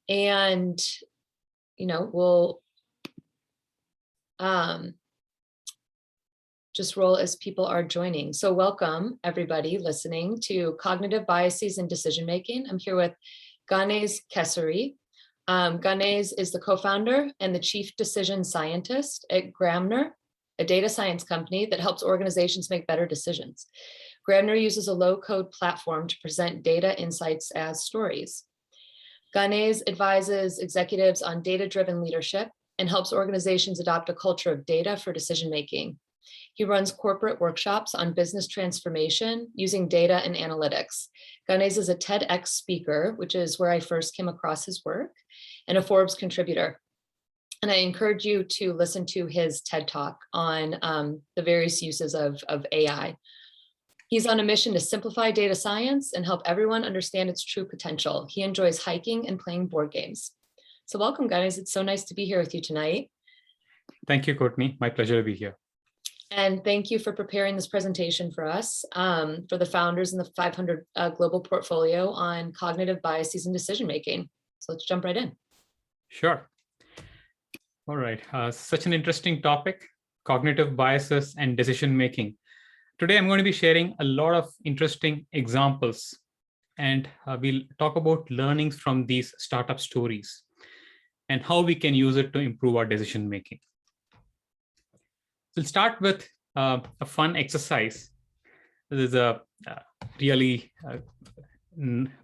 And, we'll just roll as people are joining. So welcome everybody listening to Cognitive Biases in Decision Making. I'm here with Ganes Kesari. Ganes is the co-founder and the chief decision scientist at Gramener, a data science company that helps organizations make better decisions. Gramener uses a low-code platform to present data insights as stories. Ganes advises executives on data-driven leadership and helps organizations adopt a culture of data for decision-making. He runs corporate workshops on business transformation using data and analytics. Ganes is a TEDx speaker, which is where I first came across his work, and a Forbes contributor. And I encourage you to listen to his TED Talk on the various uses of AI. He's on a mission to simplify data science and help everyone understand its true potential. He enjoys hiking and playing board games. So welcome, Ganes. It's so nice to be here with you tonight. Thank you, Courtney. My pleasure to be here. And thank you for preparing this presentation for us, for the founders in the 500 global portfolio on cognitive biases in decision-making. So let's jump right in. Sure. All right. Such an interesting topic, cognitive biases and decision-making. Today, I'm going to be sharing a lot of interesting examples, and we'll talk about learnings from these startup stories and how we can use it to improve our decision-making. We'll start with a fun exercise. This is a really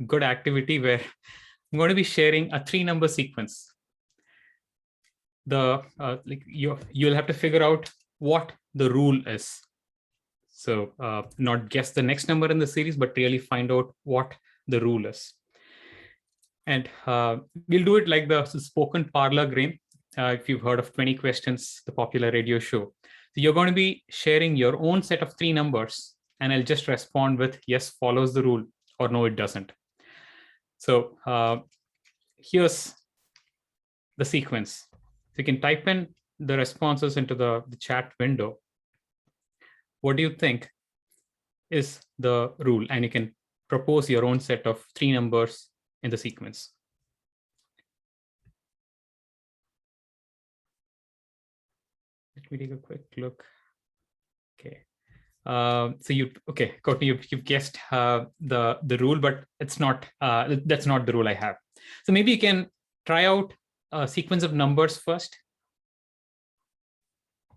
good activity where I'm going to be sharing a 3-number sequence. You'll have to figure out what the rule is. So not guess the next number in the series, but really find out what the rule is. And we'll do it like the spoken parlor game. If you've heard of 20 Questions, the popular radio show. So you're going to be sharing your own set of 3 numbers, and I'll just respond with yes, follows the rule, or no, it doesn't. So here's the sequence. So you can type in the responses into the chat window. What do you think is the rule? And you can propose your own set of 3 numbers in the sequence. Let me take a quick look. Okay. Courtney, you've guessed the rule, but it's not. That's not the rule I have. So maybe you can try out a sequence of numbers first.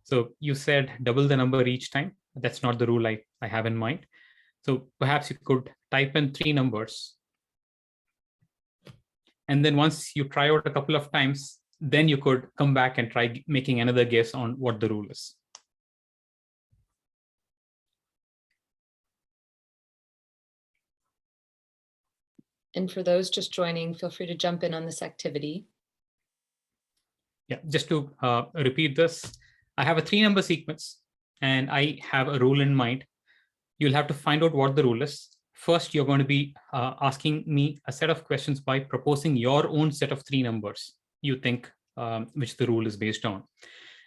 So you said double the number each time. That's not the rule I have in mind. So perhaps you could type in 3 numbers. And then once you try out a couple of times, then you could come back and try making another guess on what the rule is. And for those just joining, feel free to jump in on this activity. Yeah, just to repeat this, I have a 3-number sequence and I have a rule in mind. You'll have to find out what the rule is. First, you're going to be asking me a set of questions by proposing your own set of 3 numbers you think which the rule is based on.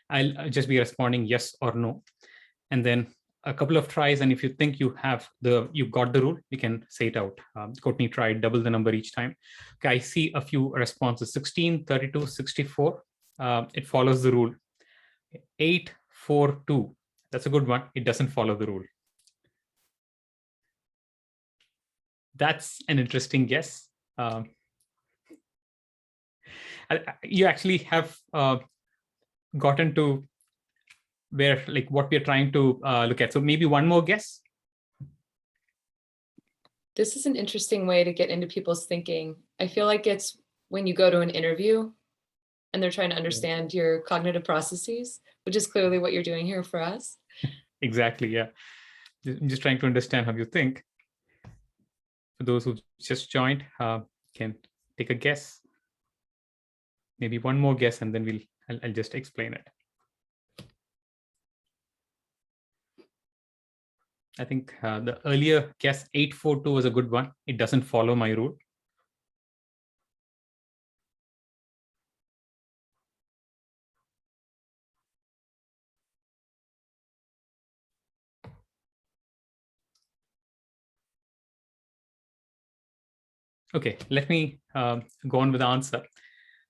I'll just be responding yes or no. And then a couple of tries, and if you think you've got the rule, you can say it out. Courtney tried double the number each time. Okay, I see a few responses: 16, 32, 64. It follows the rule. 8, 4, 2. That's a good one. It doesn't follow the rule. That's an interesting guess. You actually have gotten to where, like, what we're trying to look at. So maybe one more guess. This is an interesting way to get into people's thinking. I feel like it's when you go to an interview and they're trying to understand your cognitive processes, which is clearly what you're doing here for us. Exactly, yeah. I'm just trying to understand how you think. For those who just joined, can take a guess. Maybe one more guess, and then I'll just explain it. I think the earlier guess 842 was a good one. It doesn't follow my rule. Okay, let me go on with the answer.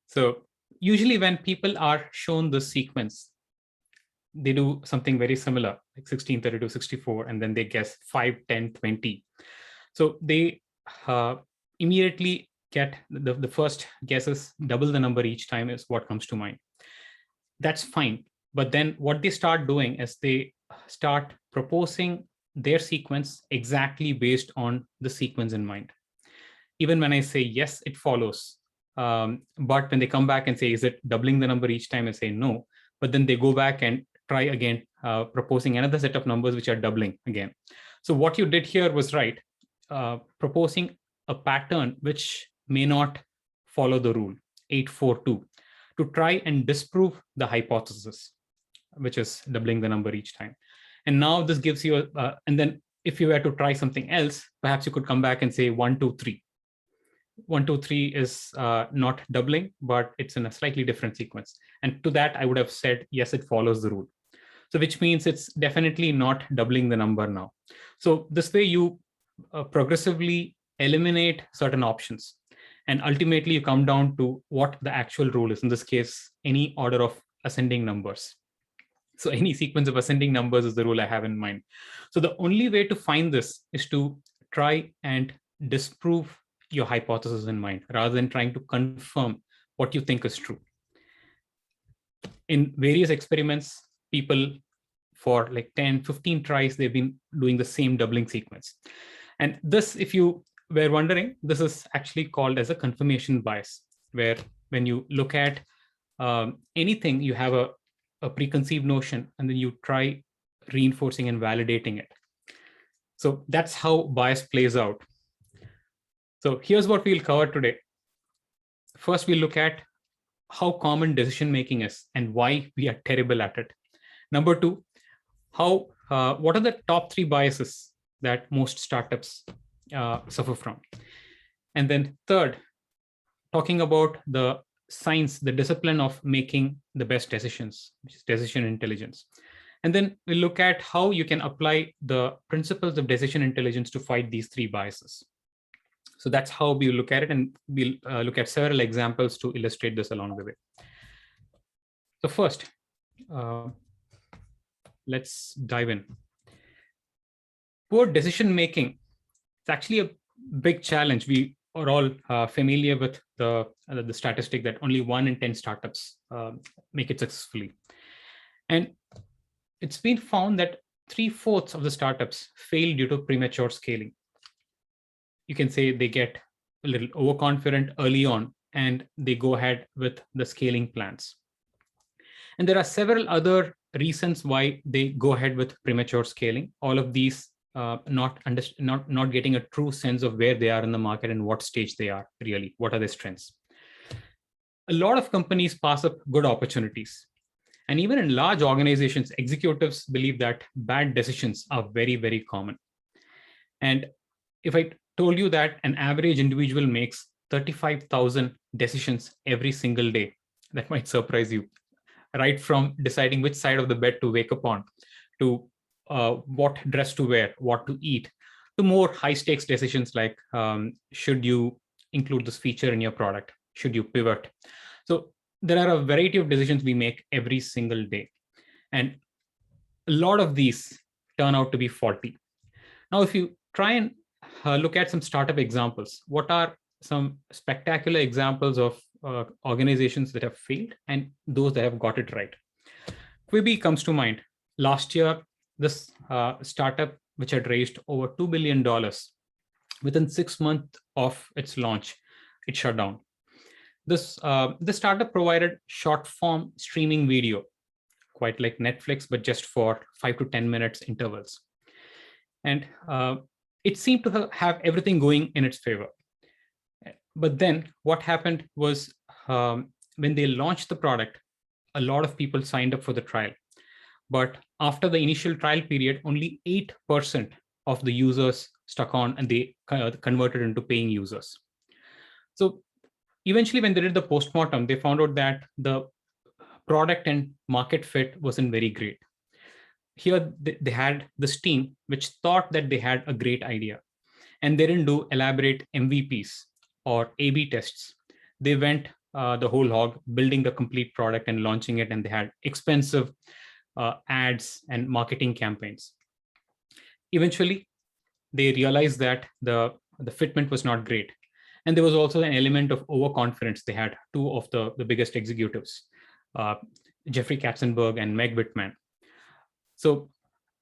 So usually when people are shown the sequence, they do something very similar, like 16, 32, 64, and then they guess 5, 10, 20. So they immediately get the first guesses, double the number each time is what comes to mind. That's fine. But then what they start doing is they start proposing their sequence exactly based on the sequence in mind. Even when I say yes, it follows. But when they come back and say, is it doubling the number each time? I say no. But then they go back and try again, proposing another set of numbers which are doubling again. So what you did here was right, proposing a pattern which may not follow the rule 842 to try and disprove the hypothesis, which is doubling the number each time. And now this gives you, and then if you were to try something else, perhaps you could come back and say 1, 2, 3. 1, 2, 3 is not doubling, but it's in a slightly different sequence. And to that, I would have said, yes, it follows the rule. So which means it's definitely not doubling the number now. So this way you progressively eliminate certain options. And ultimately you come down to what the actual rule is. In this case, any order of ascending numbers. So any sequence of ascending numbers is the rule I have in mind. So the only way to find this is to try and disprove your hypothesis in mind rather than trying to confirm what you think is true. In various experiments, people for like 10, 15 tries, they've been doing the same doubling sequence. And this, if you were wondering, this is actually called as a confirmation bias, where when you look at anything, you have a preconceived notion, and then you try reinforcing and validating it. So that's how bias plays out. So here's what we'll cover today. First, we'll look at how common decision-making is and why we are terrible at it. Number two, what are the top 3 biases that most startups suffer from? And then third, talking about the science, the discipline of making the best decisions, which is decision intelligence. And then we'll look at how you can apply the principles of decision intelligence to fight these 3 biases. So that's how we look at it, and we'll look at several examples to illustrate this along the way. So first, let's dive in. Poor decision making, it's actually a big challenge. We are all familiar with the statistic that only 1 in 10 startups make it successfully. And it's been found that 3/4 of the startups fail due to premature scaling. You can say they get a little overconfident early on and they go ahead with the scaling plans. And there are several other reasons why they go ahead with premature scaling. All of these not getting a true sense of where they are in the market and what stage they are really, what are their strengths. A lot of companies pass up good opportunities. And even in large organizations, executives believe that bad decisions are very, very common. And if I told you that an average individual makes 35,000 decisions every single day, that might surprise you. Right from deciding which side of the bed to wake up on, to what dress to wear, what to eat, to more high stakes decisions like should you include this feature in your product? Should you pivot? So there are a variety of decisions we make every single day. And a lot of these turn out to be faulty. Now, if you try and look at some startup examples, what are some spectacular examples of organizations that have failed and those that have got it right? Quibi comes to mind. Last year, this startup, which had raised over $2 billion, within 6 months of its launch, it shut down. This startup provided short form streaming video, quite like Netflix, but just for 5 to 10 minutes intervals. And it seemed to have everything going in its favor. But then what happened was when they launched the product, a lot of people signed up for the trial. But after the initial trial period, only 8% of the users stuck on and they converted into paying users. So eventually, when they did the postmortem, they found out that the product and market fit wasn't very great. Here, they had this team which thought that they had a great idea, and they didn't do elaborate MVPs or A/B tests. They went the whole hog, building the complete product and launching it, and they had expensive ads and marketing campaigns. Eventually, they realized that the fitment was not great. And there was also an element of overconfidence. They had two of the biggest executives, Jeffrey Katzenberg and Meg Whitman. So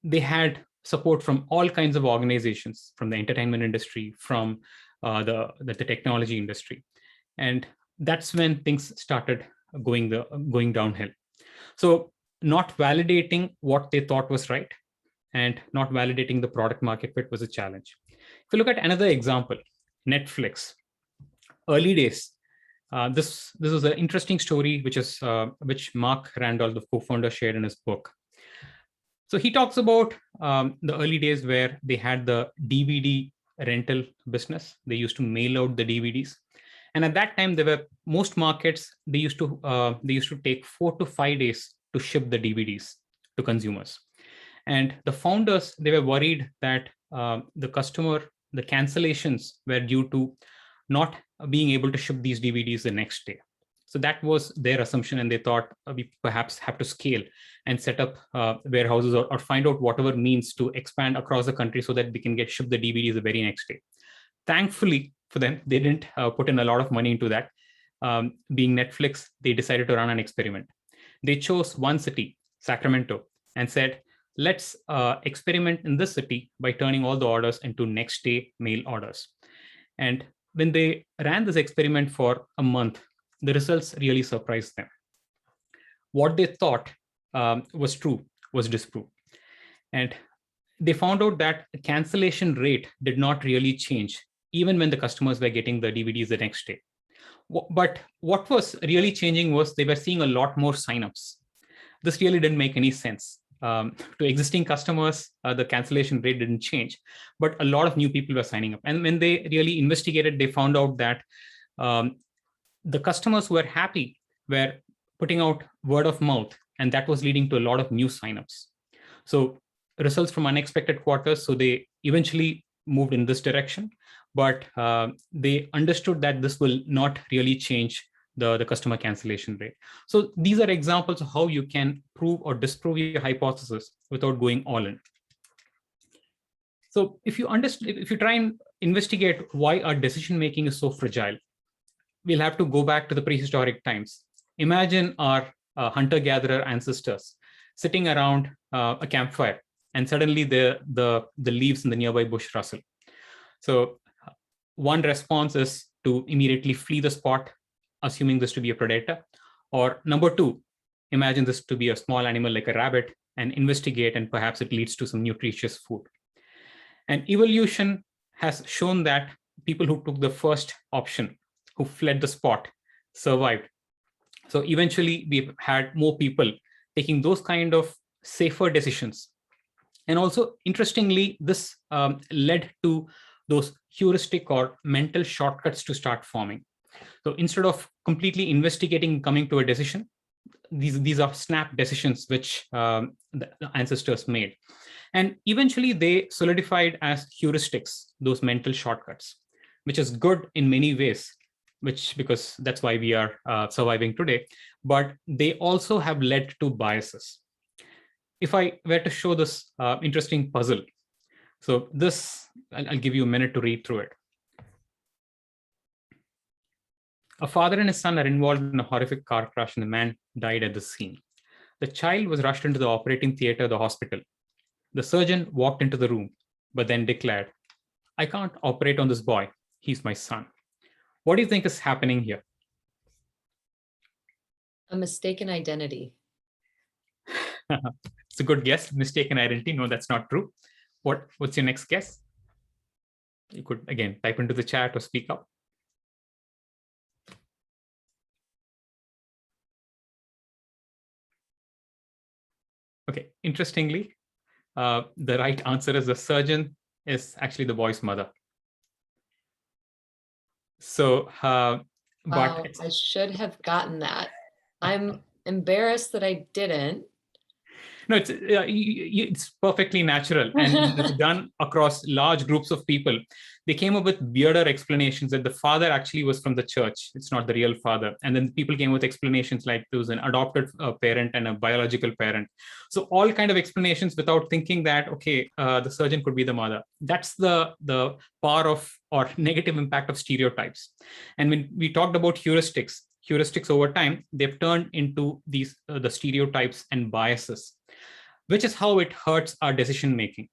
they had support from all kinds of organizations, from the entertainment industry, from the technology industry. And that's when things started going downhill. So not validating what they thought was right and not validating the product market fit was a challenge. If you look at another example, Netflix, early days. This was an interesting story, which Mark Randall, the co-founder, shared in his book. So he talks about the early days where they had the DVD rental business. They used to mail out the DVDs, and at that time, most markets they used to take 4 to 5 days to ship the DVDs to consumers. And the founders, they were worried that the cancellations were due to not being able to ship these DVDs the next day. So that was their assumption, and they thought we perhaps have to scale and set up warehouses or find out whatever means to expand across the country so that we can ship the DVDs the very next day. Thankfully for them, they didn't put in a lot of money into that. Being Netflix, they decided to run an experiment. They chose one city, Sacramento, and said, let's experiment in this city by turning all the orders into next day mail orders. And when they ran this experiment for a month, the results really surprised them. What they thought was true was disproved. And they found out that the cancellation rate did not really change, even when the customers were getting the DVDs the next day. But what was really changing was they were seeing a lot more signups. This really didn't make any sense. To existing customers, the cancellation rate didn't change, but a lot of new people were signing up. And when they really investigated, they found out that the customers who were happy were putting out word of mouth, and that was leading to a lot of new signups. So results from unexpected quarters. So they eventually moved in this direction, but they understood that this will not really change the customer cancellation rate. So these are examples of how you can prove or disprove your hypothesis without going all in. So if you try and investigate why our decision making is so fragile, we'll have to go back to the prehistoric times. Imagine our hunter-gatherer ancestors sitting around a campfire, and suddenly the leaves in the nearby bush rustle. So one response is to immediately flee the spot, assuming this to be a predator. Or number two, imagine this to be a small animal like a rabbit and investigate, and perhaps it leads to some nutritious food. And evolution has shown that people who took the first option, who fled the spot, survived. So eventually we've had more people taking those kind of safer decisions. And also, interestingly, this led to those heuristic or mental shortcuts to start forming. So instead of completely investigating, coming to a decision, these are snap decisions which the ancestors made. And eventually they solidified as heuristics, those mental shortcuts, which is good in many ways, because that's why we are surviving today. But they also have led to biases. If I were to show this interesting puzzle, so this, I'll give you a minute to read through it. A father and his son are involved in a horrific car crash, and the man died at the scene. The child was rushed into the operating theater of the hospital. The surgeon walked into the room, but then declared, "I can't operate on this boy. He's my son." What do you think is happening here? A mistaken identity. It's a good guess. Mistaken identity. No, that's not true. What's your next guess? You could, again, type into the chat or speak up. Okay, interestingly, the right answer is the surgeon is actually the boy's mother. So, wow, I should have gotten that. I'm embarrassed that I didn't. No, it's perfectly natural, and it's done across large groups of people. They came up with weirder explanations that the father actually was from the church. It's not the real father. And then people came with explanations like there was an adopted parent and a biological parent. So all kind of explanations without thinking that, okay, the surgeon could be the mother. That's the power of or negative impact of stereotypes. And when we talked about heuristics over time, they've turned into these the stereotypes and biases, which is how it hurts our decision making.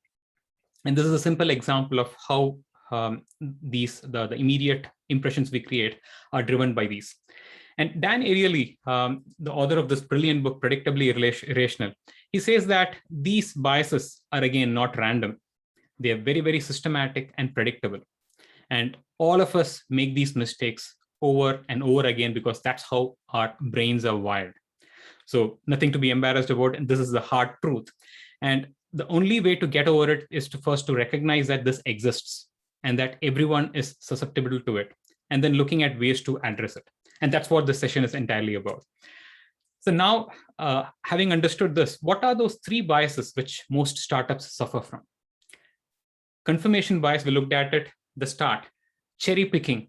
And this is a simple example of how the immediate impressions we create are driven by these. And Dan Ariely, the author of this brilliant book, Predictably Irrational, he says that these biases are, again, not random. They are very, very systematic and predictable. And all of us make these mistakes over and over again because that's how our brains are wired. So nothing to be embarrassed about, and this is the hard truth. And the only way to get over it is to first to recognize that this exists and that everyone is susceptible to it, and then looking at ways to address it. And that's what this session is entirely about. So now, having understood this, what are those three biases which most startups suffer from? Confirmation bias, we looked at it, the start. Cherry picking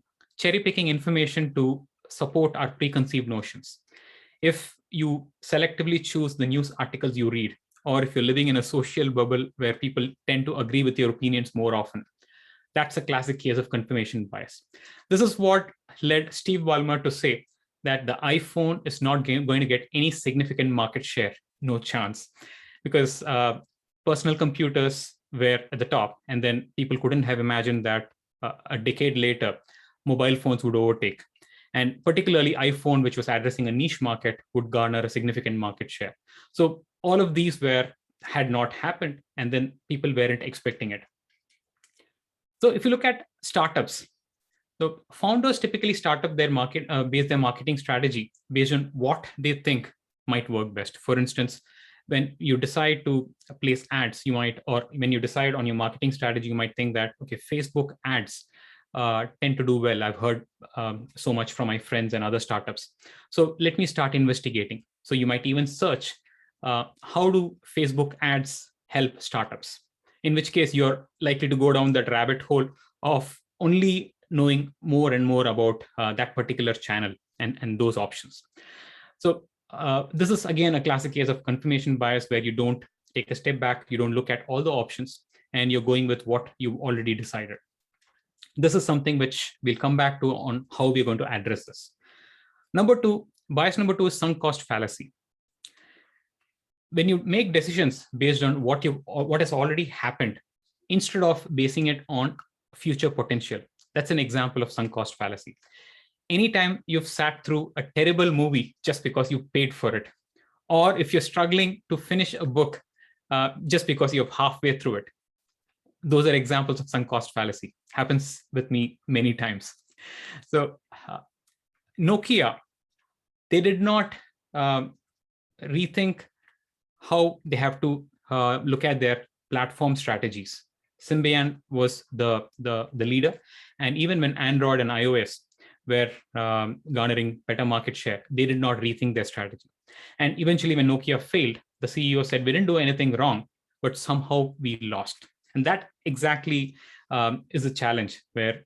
information to support our preconceived notions. If you selectively choose the news articles you read, or if you're living in a social bubble where people tend to agree with your opinions more often, that's a classic case of confirmation bias. This is what led Steve Ballmer to say that the iPhone is not going to get any significant market share, no chance, because personal computers were at the top, and then people couldn't have imagined that a decade later, mobile phones would overtake. And particularly iPhone, which was addressing a niche market, would garner a significant market share. So all of these had not happened, and then people weren't expecting it. So if you look at startups, the founders typically start up their base their marketing strategy based on what they think might work best. For instance, when you decide to place ads, you might, or when you decide on your marketing strategy, you might think that, okay, Facebook ads tend to do well. I've heard so much from my friends and other startups. So let me start investigating. So you might even search, how do Facebook ads help startups? In which case you're likely to go down that rabbit hole of only knowing more and more about that particular channel and those options. So this is, again, a classic case of confirmation bias, where you don't take a step back, you don't look at all the options, and you're going with what you've already decided. This is something which we'll come back to on how we're going to address this. Bias number two is sunk cost fallacy. When you make decisions based on what has already happened, instead of basing it on future potential, that's an example of sunk cost fallacy. Anytime you've sat through a terrible movie just because you paid for it, or if you're struggling to finish a book just because you're halfway through it, those are examples of sunk cost fallacy. Happens with me many times. So Nokia, they did not rethink how they have to look at their platform strategies. Symbian was the leader, and even when Android and iOS were garnering better market share, they did not rethink their strategy. And eventually, when Nokia failed, the CEO said, we didn't do anything wrong, but somehow we lost. And that exactly is a challenge, where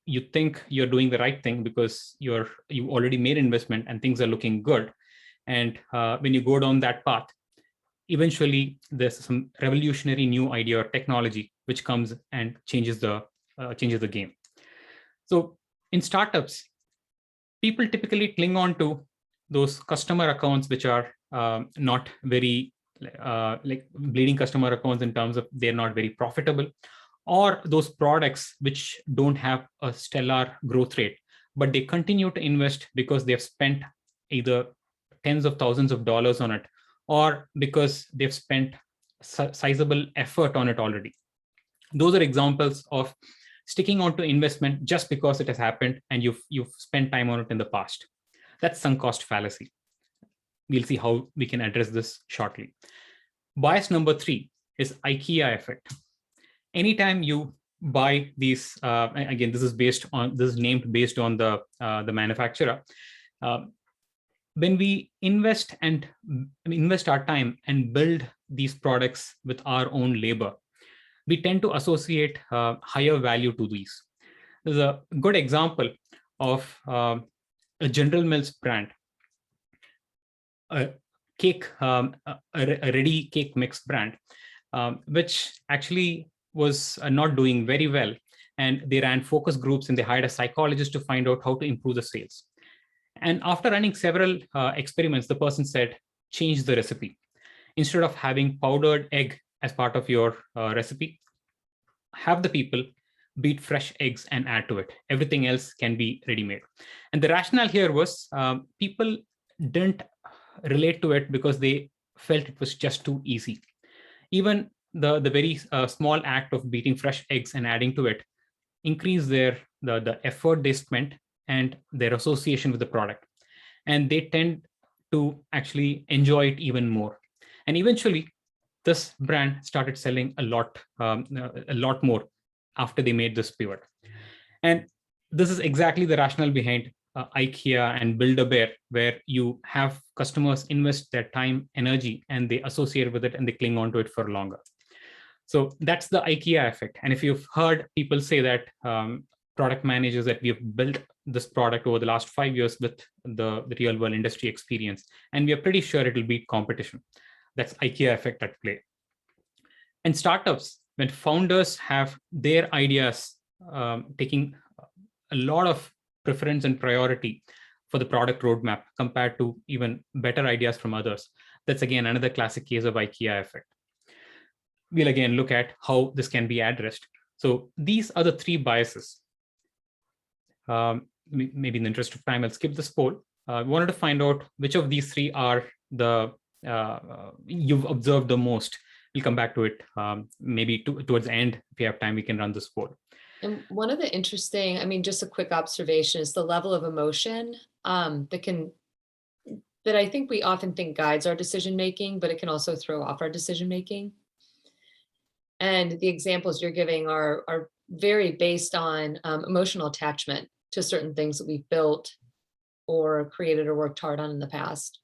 you think you're doing the right thing because you already made investment and things are looking good. And when you go down that path, eventually there's some revolutionary new idea or technology which comes and changes the game. So in startups, people typically cling on to those customer accounts which are not very like bleeding customer accounts in terms of they're not very profitable, or those products which don't have a stellar growth rate, but they continue to invest because they've spent either tens of thousands of dollars on it, or because they've spent sizable effort on it already. Those are examples of sticking on to investment just because it has happened and you've spent time on it in the past. That's sunk cost fallacy. We'll see how we can address this shortly. Bias number 3 is IKEA effect. Anytime you buy these, again, this is named based on the manufacturer. when we invest our time and build these products with our own labor, we tend to associate higher value to these. There's a good example of a General Mills brand, a cake, a ready cake mix brand, which actually was not doing very well. And they ran focus groups and they hired a psychologist to find out how to improve the sales. And after running several experiments, the person said, change the recipe. Instead of having powdered egg as part of your recipe, have the people beat fresh eggs and add to it. Everything else can be ready-made. And the rationale here was people didn't relate to it because they felt it was just too easy. Even the very small act of beating fresh eggs and adding to it increase the effort they spent and their association with the product. And they tend to actually enjoy it even more. And eventually, this brand started selling a lot more after they made this pivot. And this is exactly the rationale behind IKEA and Build-A-Bear, where you have customers invest their time, energy, and they associate with it and they cling on to it for longer. So that's the IKEA effect. And if you've heard people say that product managers that we have built this product over the last 5 years with the real world industry experience, and we are pretty sure it will beat competition. That's IKEA effect at play. And startups, when founders have their ideas taking a lot of preference and priority for the product roadmap compared to even better ideas from others, that's again another classic case of IKEA effect. We'll again look at how this can be addressed. So these are the three biases. Maybe in the interest of time, I'll skip this poll. We wanted to find out which of these three are the you've observed the most. We'll come back to it maybe towards the end. If you have time, we can run this poll. And one of the interesting, just a quick observation, is the level of emotion that I think we often think guides our decision-making, but it can also throw off our decision-making. And the examples you're giving are very based on emotional attachment to certain things that we've built or created or worked hard on in the past.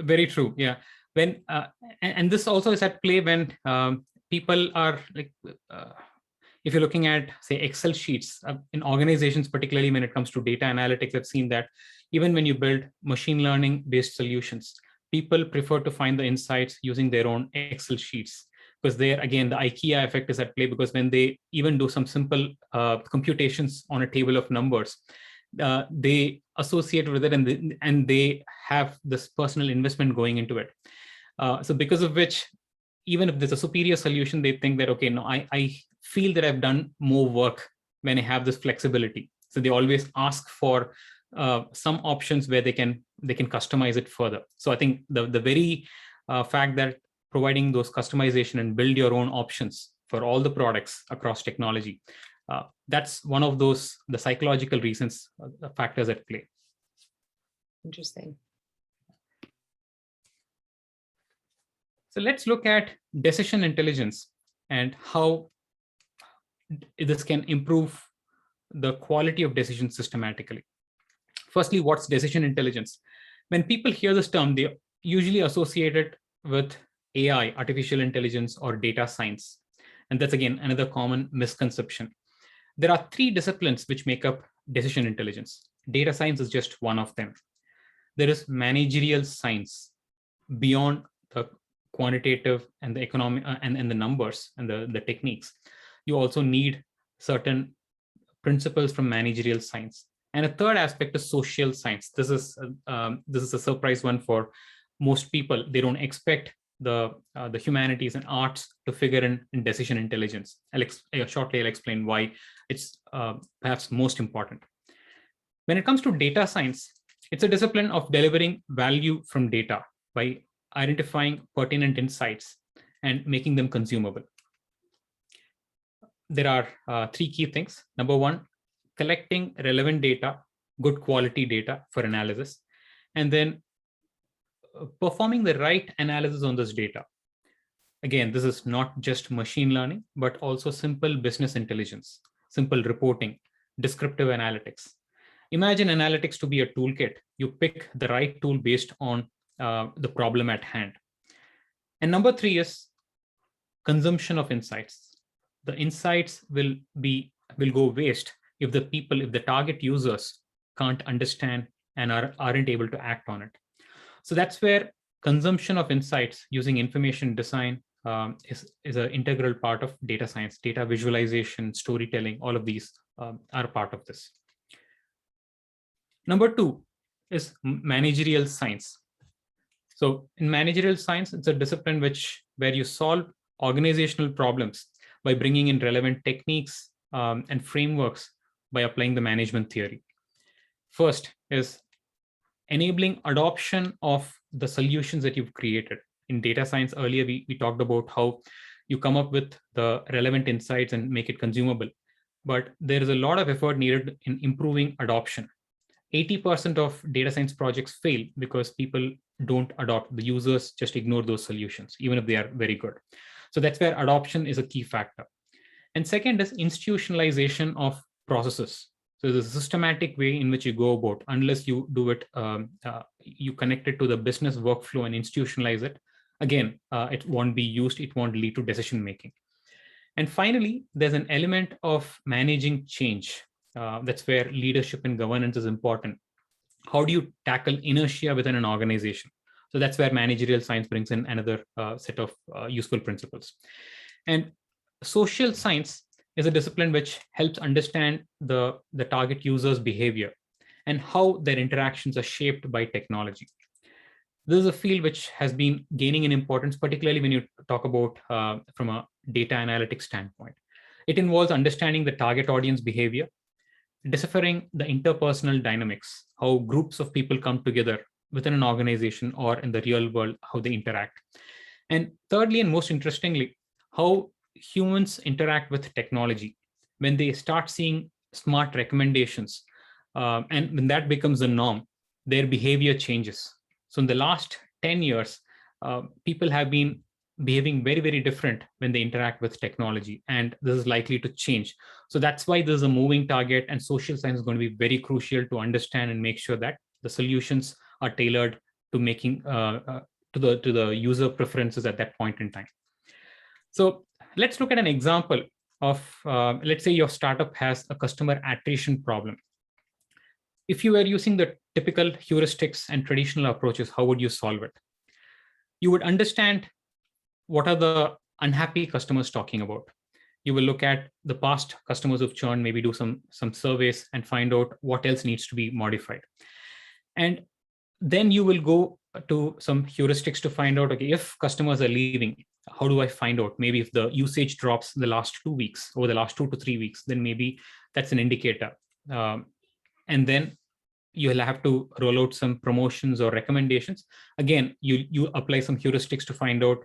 Very true. Yeah. When and this also is at play when people are like, if you're looking at, say, Excel sheets in organizations, particularly when it comes to data analytics, I've seen that even when you build machine learning based solutions, people prefer to find the insights using their own Excel sheets. Because there, again, the IKEA effect is at play, because when they even do some simple computations on a table of numbers, they associate with it and they have this personal investment going into it. So because of which, even if there's a superior solution, they think that, okay, no, I feel that I've done more work when I have this flexibility. So they always ask for some options where they can customize it further. So I think the very fact that providing those customization and build your own options for all the products across technology, that's one of the psychological reasons, factors at play. Interesting. So let's look at decision intelligence and how this can improve the quality of decisions systematically. Firstly, what's decision intelligence? When people hear this term, they usually associate it with AI, artificial intelligence, or data science. And that's, again, another common misconception. There are three disciplines which make up decision intelligence. Data science is just one of them. There is managerial science beyond the quantitative and the economic and the numbers and the techniques. You also need certain principles from managerial science. And a third aspect is social science. This is a surprise one for most people. They don't expect the humanities and arts to figure in decision intelligence. Shortly I'll explain why it's perhaps most important. When it comes to data science, it's a discipline of delivering value from data by identifying pertinent insights and making them consumable. There are three key things. Number one, collecting relevant data, good quality data for analysis, and then performing the right analysis on this data. Again, this is not just machine learning, but also simple business intelligence, simple reporting, descriptive analytics. Imagine analytics to be a toolkit. You pick the right tool based on the problem at hand. And number 3 is consumption of insights. The insights will go waste if the target users can't understand and aren't able to act on it. So that's where consumption of insights using information design is an integral part of data science. Data visualization, storytelling, all of these are part of this. Number 2 is managerial science. So in managerial science, it's a discipline where you solve organizational problems by bringing in relevant techniques and frameworks by applying the management theory. First is enabling adoption of the solutions that you've created. In data science earlier, we talked about how you come up with the relevant insights and make it consumable. But there is a lot of effort needed in improving adoption. 80% of data science projects fail because people don't adopt. The users just ignore those solutions, even if they are very good. So that's where adoption is a key factor. And second is institutionalization of processes. So there's a systematic way in which you go about, unless you do it, you connect it to the business workflow and institutionalize it. Again, it won't be used, it won't lead to decision making. And finally, there's an element of managing change. That's where leadership and governance is important. How do you tackle inertia within an organization? So that's where managerial science brings in another set of useful principles. And social science is a discipline which helps understand the target user's behavior and how their interactions are shaped by technology. This is a field which has been gaining in importance, particularly when you talk about from a data analytics standpoint. It involves understanding the target audience behavior, deciphering the interpersonal dynamics, how groups of people come together within an organization or in the real world, how they interact. And thirdly, and most interestingly, how humans interact with technology when they start seeing smart recommendations. And when that becomes the norm, their behavior changes. So in the last 10 years, people have been behaving very, very different when they interact with technology, and this is likely to change. So that's why there's a moving target, and social science is going to be very crucial to understand and make sure that the solutions are tailored to making to the user preferences at that point in time. So let's look at an example of, let's say your startup has a customer attrition problem. If you were using the typical heuristics and traditional approaches, how would you solve it? You would understand what are the unhappy customers talking about. You will look at the past customers who've churned, maybe do some surveys and find out what else needs to be modified. And then you will go to some heuristics to find out, okay, if customers are leaving, how do I find out? Maybe if the usage drops in the last 2 weeks, over the last 2 to 3 weeks, then maybe that's an indicator. And then you'll have to roll out some promotions or recommendations. Again, you apply some heuristics to find out,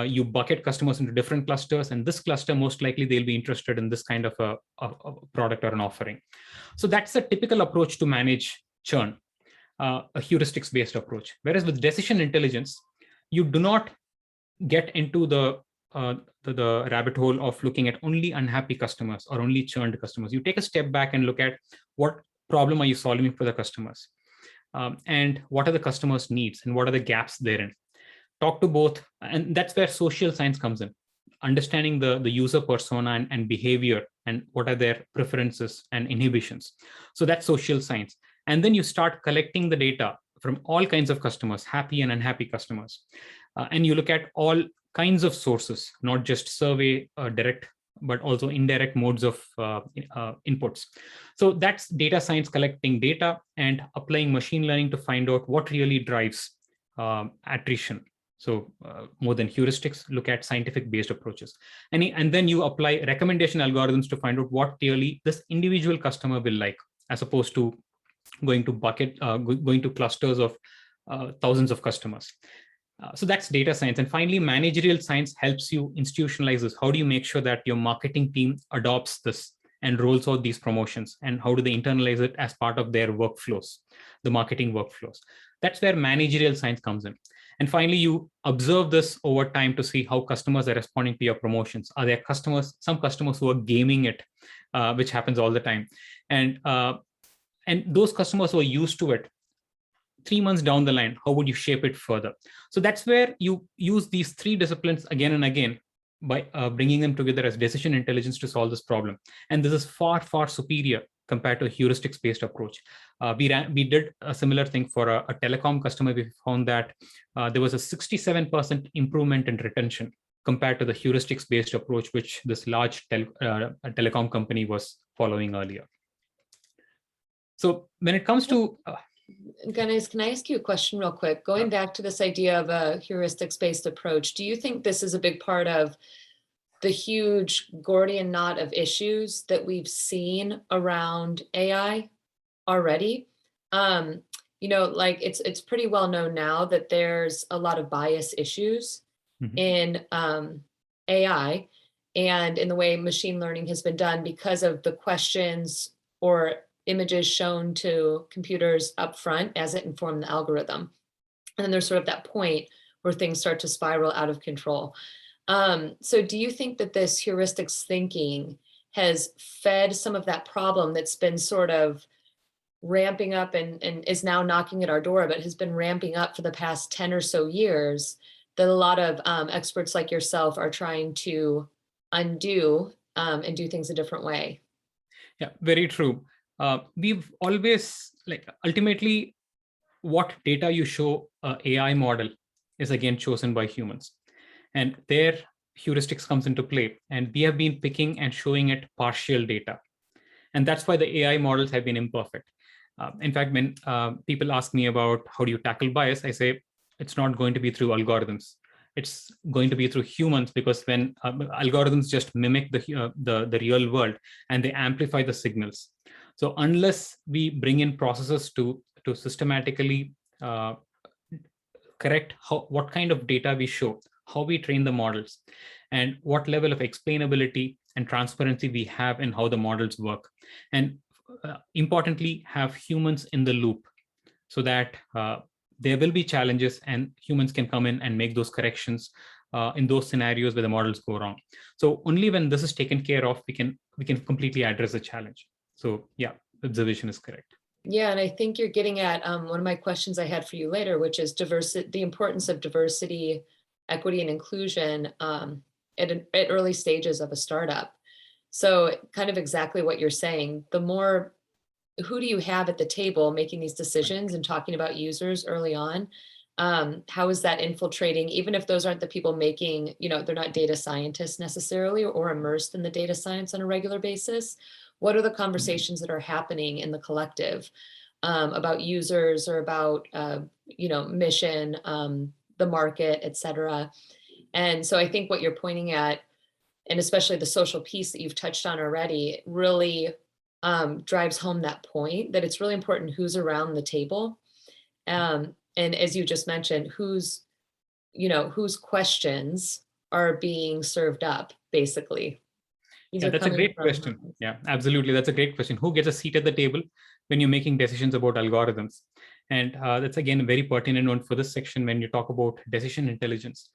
you bucket customers into different clusters, and this cluster, most likely they'll be interested in this kind of a product or an offering. So that's a typical approach to manage churn, a heuristics-based approach. Whereas with decision intelligence, you do not get into the rabbit hole of looking at only unhappy customers or only churned customers. You take a step back and look at what problem are you solving for the customers, and what are the customers' needs and what are the gaps therein. Talk to both, and that's where social science comes in, understanding the user persona and behavior and what are their preferences and inhibitions. So that's social science. And then you start collecting the data from all kinds of customers, happy and unhappy customers. And you look at all kinds of sources, not just survey direct, but also indirect modes of inputs. So that's data science, collecting data and applying machine learning to find out what really drives attrition. So more than heuristics, look at scientific based approaches. And then you apply recommendation algorithms to find out what really this individual customer will like, as opposed to going to clusters of thousands of customers. So that's data science. And finally, managerial science helps you institutionalize this. How do you make sure that your marketing team adopts this and rolls out these promotions? And how do they internalize it as part of their workflows, the marketing workflows? That's where managerial science comes in. And finally, you observe this over time to see how customers are responding to your promotions. Are there some customers who are gaming it, which happens all the time? And and those customers who are used to it, 3 months down the line, how would you shape it further? So that's where you use these three disciplines again and again by bringing them together as decision intelligence to solve this problem. And this is far, far superior compared to a heuristics-based approach. We did a similar thing for a telecom customer. We found that there was a 67% improvement in retention compared to the heuristics-based approach, which this large telecom company was following earlier. So when it comes to Ganes, can I ask you a question real quick? Going back to this idea of a heuristics-based approach, do you think this is a big part of the huge Gordian knot of issues that we've seen around AI already? You know, like it's pretty well known now that there's a lot of bias issues in AI and in the way machine learning has been done because of the questions or images shown to computers up front as it informed the algorithm. And then there's sort of that point where things start to spiral out of control. So do you think that this heuristics thinking has fed some of that problem that's been sort of ramping up and is now knocking at our door, but has been ramping up for the past 10 or so years, that a lot of experts like yourself are trying to undo and do things a different way? Yeah, very true. We've always, like, ultimately, what data you show a AI model is again chosen by humans, and their heuristics comes into play. And we have been picking and showing it partial data, and that's why the AI models have been imperfect. In fact, when people ask me about how do you tackle bias, I say it's not going to be through algorithms. It's going to be through humans, because when algorithms just mimic the real world and they amplify the signals. So unless we bring in processes to systematically correct what kind of data we show, how we train the models, and what level of explainability and transparency we have in how the models work, and importantly, have humans in the loop, so that there will be challenges and humans can come in and make those corrections in those scenarios where the models go wrong. So only when this is taken care of, we can completely address the challenge. So yeah, the observation is correct. Yeah, and I think you're getting at one of my questions I had for you later, which is diversity, the importance of diversity, equity, and inclusion at early stages of a startup. So kind of exactly what you're saying, the more, who do you have at the table making these decisions and talking about users early on? How is that infiltrating, even if those aren't the people making, you know, they're not data scientists necessarily or immersed in the data science on a regular basis? What are the conversations that are happening in the collective about users or about, you know, mission, the market, et cetera? And so I think what you're pointing at, and especially the social piece that you've touched on already, really drives home that point that it's really important who's around the table. And as you just mentioned, whose questions are being served up, basically. Yeah, that's a great question. Yeah, absolutely. That's a great question. Who gets a seat at the table when you're making decisions about algorithms? And that's, again, a very pertinent one for this section when you talk about decision intelligence.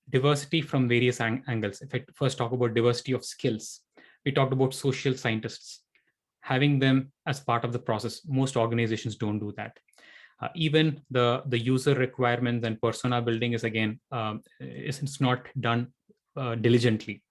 Diversity from various angles. If I first talk about diversity of skills, we talked about social scientists, having them as part of the process. Most organizations don't do that. Even the user requirements and persona building is, again, it's not done diligently.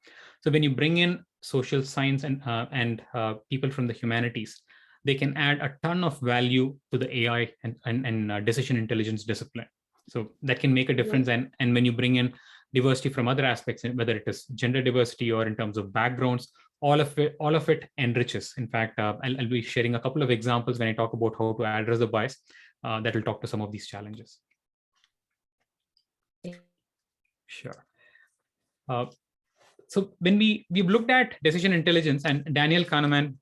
So when you bring in social science and people from the humanities, they can add a ton of value to the AI and decision intelligence discipline. So that can make a difference. And when you bring in diversity from other aspects, whether it is gender diversity or in terms of backgrounds, all of it enriches. In fact, I'll be sharing a couple of examples when I talk about how to address the bias that will talk to some of these challenges. Sure. So when we've looked at decision intelligence, and Daniel Kahneman,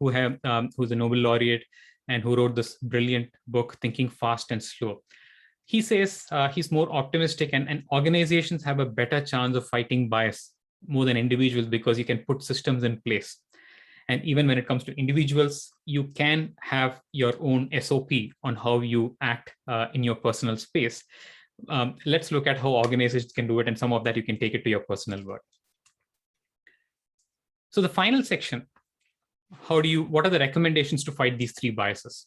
who's a Nobel laureate and who wrote this brilliant book, Thinking Fast and Slow, he says he's more optimistic, and organizations have a better chance of fighting bias more than individuals because you can put systems in place. And even when it comes to individuals, you can have your own SOP on how you act in your personal space. Let's look at how organizations can do it, and some of that you can take it to your personal work. So the final section what are the recommendations to fight these three biases?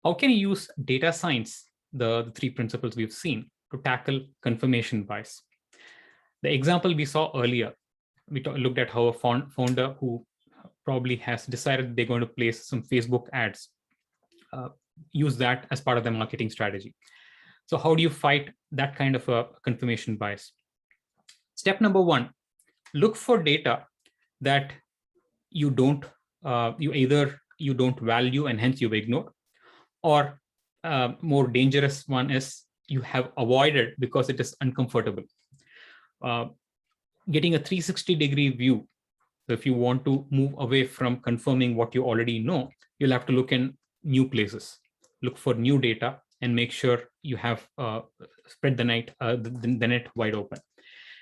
How can you use data science, the three principles we've seen, to tackle confirmation bias? The example we saw earlier, we looked at how a founder who probably has decided they're going to place some Facebook ads, use that as part of their marketing strategy. So how do you fight that kind of a confirmation bias? Step number one, look for data that you don't, you don't value and hence you've ignored, or more dangerous one is you have avoided because it is uncomfortable. Getting a 360-degree view. So if you want to move away from confirming what you already know, you'll have to look in new places, look for new data, and make sure you have spread the net wide open.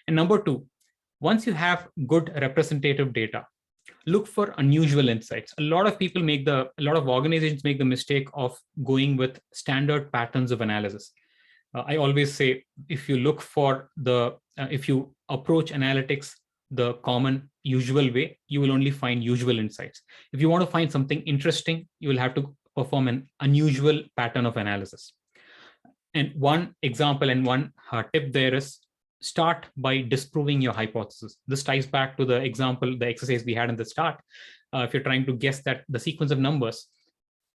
And number two, once you have good representative data, look for unusual insights. A lot of organizations make the mistake of going with standard patterns of analysis. I always say, if you look for if you approach analytics the common usual way, you will only find usual insights. If you want to find something interesting, you will have to perform an unusual pattern of analysis. And one example and one tip there is, start by disproving your hypothesis. This ties back to the example, the exercise we had in the start. If you're trying to guess that the sequence of numbers,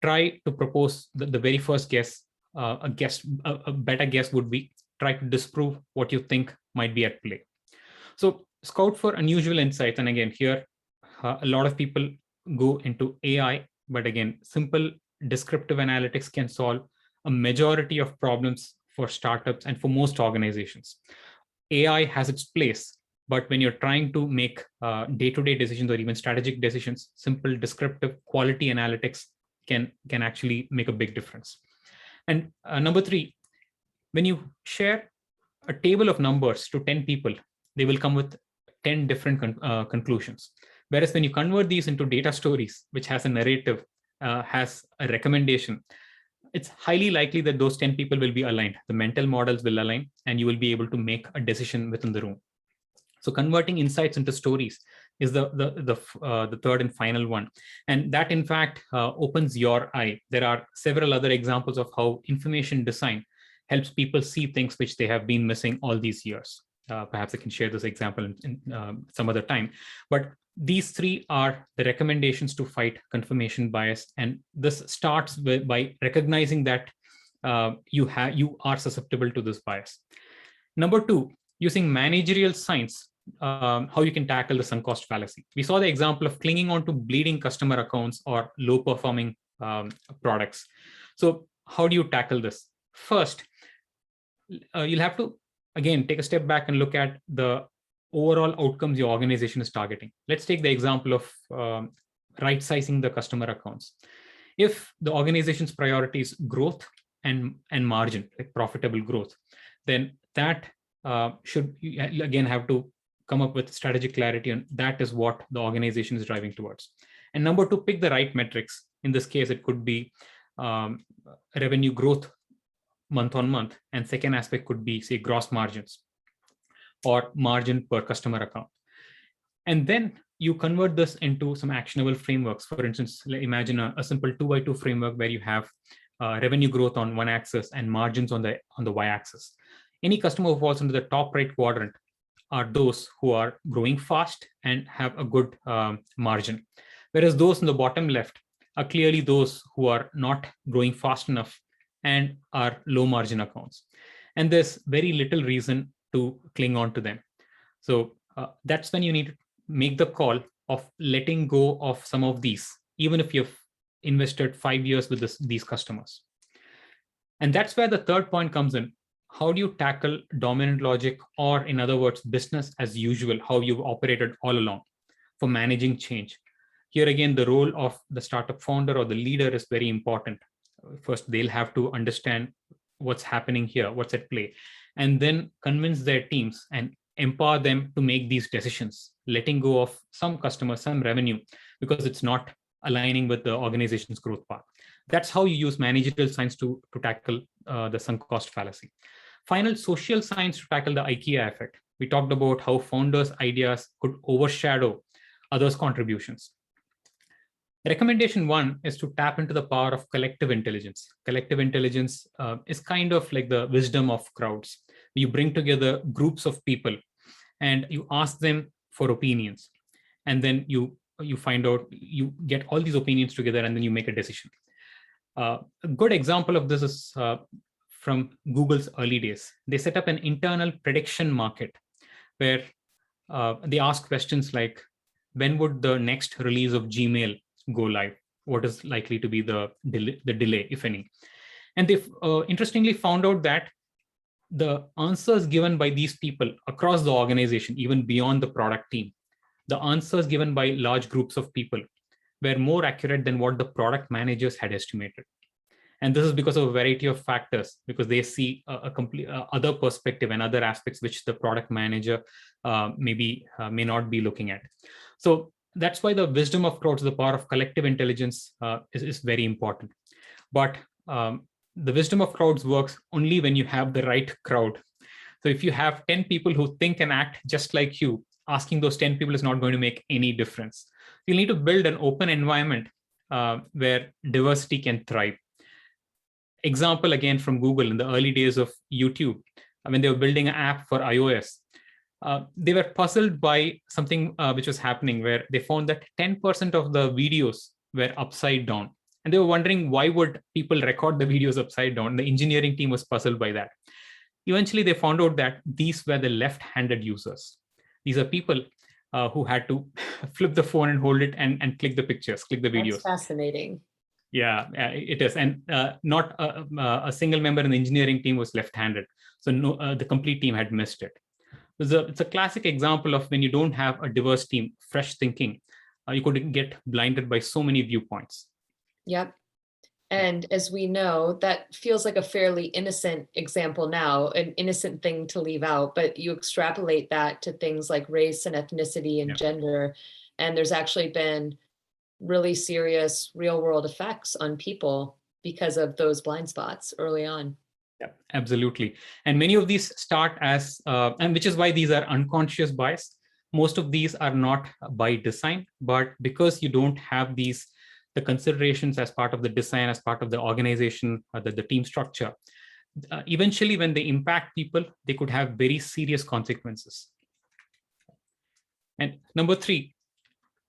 try to propose the very first guess. A better guess would be try to disprove what you think might be at play. So scout for unusual insights. And again, here, a lot of people go into AI, but again, simple descriptive analytics can solve a majority of problems for startups and for most organizations. AI has its place, but when you're trying to make day-to-day decisions or even strategic decisions, simple descriptive quality analytics can actually make a big difference. And number three, when you share a table of numbers to 10 people, they will come with 10 different conclusions. Whereas when you convert these into data stories, which has a narrative, has a recommendation, it's highly likely that those 10 people will be aligned. The mental models will align, and you will be able to make a decision within the room. So converting insights into stories is the third and final one. And that, in fact, opens your eye. There are several other examples of how information design helps people see things which they have been missing all these years. Perhaps I can share this example in some other time. But these three are the recommendations to fight confirmation bias. And this starts by recognizing that you are susceptible to this bias. Number two, using managerial science, how you can tackle the sunk cost fallacy. We saw the example of clinging on to bleeding customer accounts or low performing products. So how do you tackle this? First, you'll have to, again, take a step back and look at the overall outcomes your organization is targeting. Let's take the example of right sizing the customer accounts. If the organization's priority is growth and margin, like profitable growth, then that should, again, have to come up with strategic clarity, and that is what the organization is driving towards. And number two, pick the right metrics. In this case, it could be revenue growth month on month, and second aspect could be, say, gross margins or margin per customer account. And then you convert this into some actionable frameworks. For instance, imagine a simple 2x2 framework where you have revenue growth on one axis and margins on the y-axis. Any customer who falls into the top right quadrant are those who are growing fast and have a good margin, whereas those in the bottom left are clearly those who are not growing fast enough and are low margin accounts. And there's very little reason to cling on to them. So that's when you need to make the call of letting go of some of these, even if you've invested 5 years with these customers. And that's where the third point comes in. How do you tackle dominant logic, or in other words, business as usual, how you've operated all along for managing change? Here again, the role of the startup founder or the leader is very important. First, they'll have to understand what's happening here, what's at play, and then convince their teams and empower them to make these decisions, letting go of some customers, some revenue, because it's not aligning with the organization's growth path. That's how you use managerial science to tackle the sunk cost fallacy. Final, social science to tackle the IKEA effect. We talked about how founders' ideas could overshadow others' contributions. Recommendation one is to tap into the power of collective intelligence. Collective intelligence is kind of like the wisdom of crowds. You bring together groups of people and you ask them for opinions. And then you find out, you get all these opinions together and then you make a decision. A good example of this is from Google's early days. They set up an internal prediction market where they ask questions like, when would the next release of Gmail go live? What is likely to be the delay, if any? And they've interestingly found out that the answers given by these people across the organization, even beyond the product team, the answers given by large groups of people were more accurate than what the product managers had estimated. And this is because of a variety of factors, because they see a complete other perspective and other aspects which the product manager may not be looking at. So that's why the wisdom of crowds, the power of collective intelligence is very important. But the wisdom of crowds works only when you have the right crowd. So if you have 10 people who think and act just like you, asking those 10 people is not going to make any difference. You need to build an open environment where diversity can thrive. Example again from Google in the early days of YouTube, when they were building an app for iOS, they were puzzled by something which was happening, where they found that 10% of the videos were upside down. And they were wondering, why would people record the videos upside down? The engineering team was puzzled by that. Eventually, they found out that these were the left-handed users. These are people who had to flip the phone and hold it and click the pictures, click the videos. That's fascinating. Yeah, it is. And not a single member in the engineering team was left-handed. So no, the complete team had missed it. It's a classic example of when you don't have a diverse team, fresh thinking, you could get blinded by so many viewpoints. Yep. And as we know, that feels like a fairly innocent example now, an innocent thing to leave out, but you extrapolate that to things like race and ethnicity and gender, and there's actually been really serious real world effects on people because of those blind spots early on. Yeah, absolutely. And many of these start as, and which is why these are unconscious bias. Most of these are not by design, but because you don't have the considerations as part of the design, as part of the organization, the team structure, eventually when they impact people, they could have very serious consequences. And number three,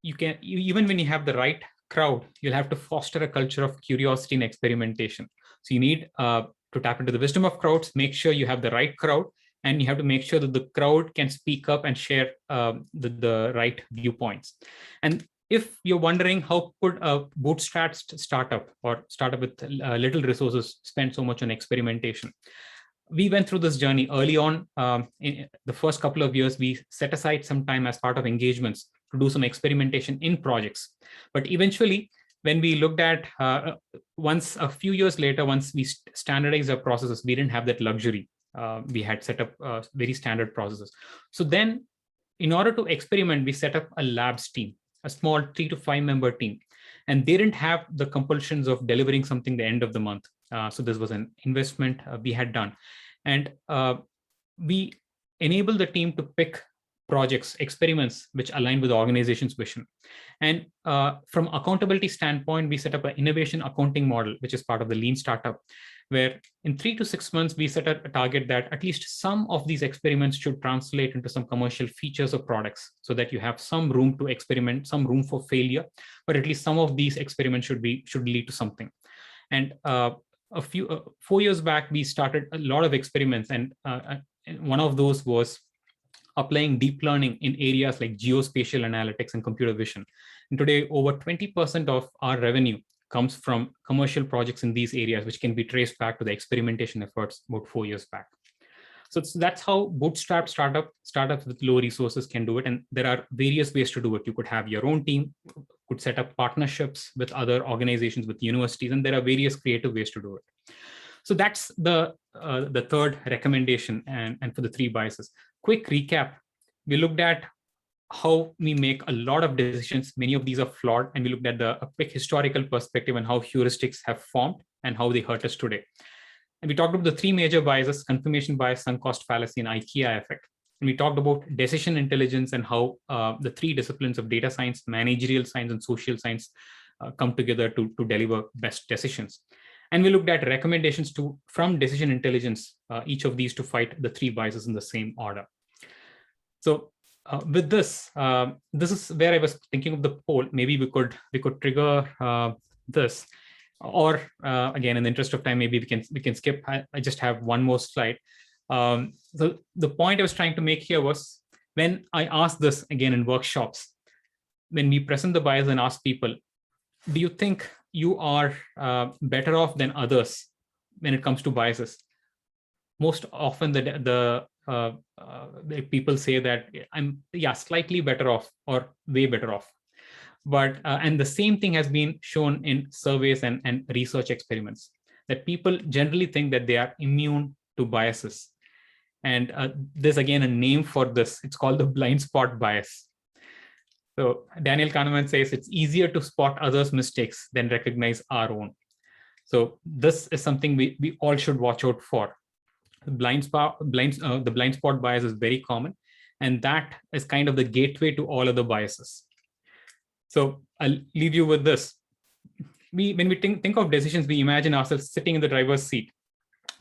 even when you have the right crowd, you'll have to foster a culture of curiosity and experimentation. So you need to tap into the wisdom of crowds, make sure you have the right crowd, and you have to make sure that the crowd can speak up and share the right viewpoints. And if you're wondering how could a bootstrapped startup or startup with little resources spend so much on experimentation, we went through this journey early on. In the first couple of years, we set aside some time as part of engagements to do some experimentation in projects. But eventually, when we looked at once a few years later, once we standardized our processes, we didn't have that luxury. We had set up very standard processes. So then, in order to experiment, we set up a labs team, a small 3 to 5 member team, and they didn't have the compulsions of delivering something the end of the month. So this was an investment we had done, and we enabled the team to pick projects, experiments which align with the organization's vision. And from accountability standpoint, we set up an innovation accounting model, which is part of the lean startup, where in 3 to 6 months, we set a target that at least some of these experiments should translate into some commercial features of products, so that you have some room to experiment, some room for failure, but at least some of these experiments should lead to something. And 4 years back, we started a lot of experiments, and one of those was applying deep learning in areas like geospatial analytics and computer vision. And today, over 20% of our revenue comes from commercial projects in these areas, which can be traced back to the experimentation efforts about 4 years back. So that's how bootstrap startups with low resources can do it. And there are various ways to do it. You could have your own team, could set up partnerships with other organizations, with universities, and there are various creative ways to do it. So that's the third recommendation, and for the 3 biases. Quick recap: we looked at how we make a lot of decisions. Many of these are flawed, and we looked at a quick historical perspective on how heuristics have formed and how they hurt us today. And we talked about the 3 major biases: confirmation bias, sunk cost fallacy, and IKEA effect. And we talked about decision intelligence and how the 3 disciplines of data science, managerial science, and social science come together to deliver best decisions. And we looked at recommendations from decision intelligence, each of these to fight the 3 biases in the same order. So with this, this is where I was thinking of the poll. Maybe we could trigger this, or again, in the interest of time, maybe we can skip. I just have one more slide. So the point I was trying to make here was, when I asked this again in workshops, when we present the bias and ask people, do you think you are better off than others when it comes to biases? Most often the people say that I'm slightly better off or way better off. But and the same thing has been shown in surveys and research experiments, that people generally think that they are immune to biases. And there's again a name for this. It's called the blind spot bias. So Daniel Kahneman says it's easier to spot others' mistakes than recognize our own. So this is something we all should watch out for. The blind spot bias is very common, and that is kind of the gateway to all other biases. So I'll leave you with this. When we think of decisions, we imagine ourselves sitting in the driver's seat,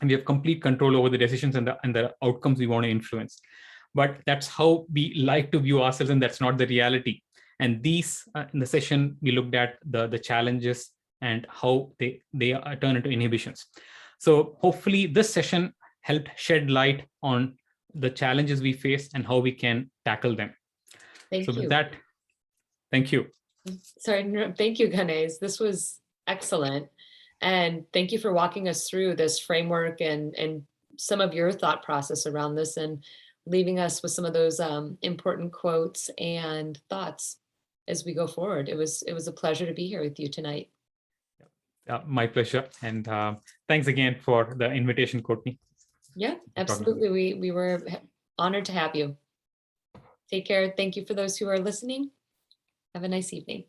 and we have complete control over the decisions and the outcomes we want to influence. But that's how we like to view ourselves, and that's not the reality. And these, in the session, we looked at the challenges and how they turn into inhibitions. So hopefully this session helped shed light on the challenges we face and how we can tackle them. Thank you. With that, thank you. Sorry, no, thank you, Ganes. This was excellent. And thank you for walking us through this framework and some of your thought process around this, and leaving us with some of those important quotes and thoughts as we go forward. It was a pleasure to be here with you tonight. My pleasure. And thanks again for the invitation, Courtney. Yeah, absolutely. We were honored to have you. Take care. Thank you for those who are listening. Have a nice evening.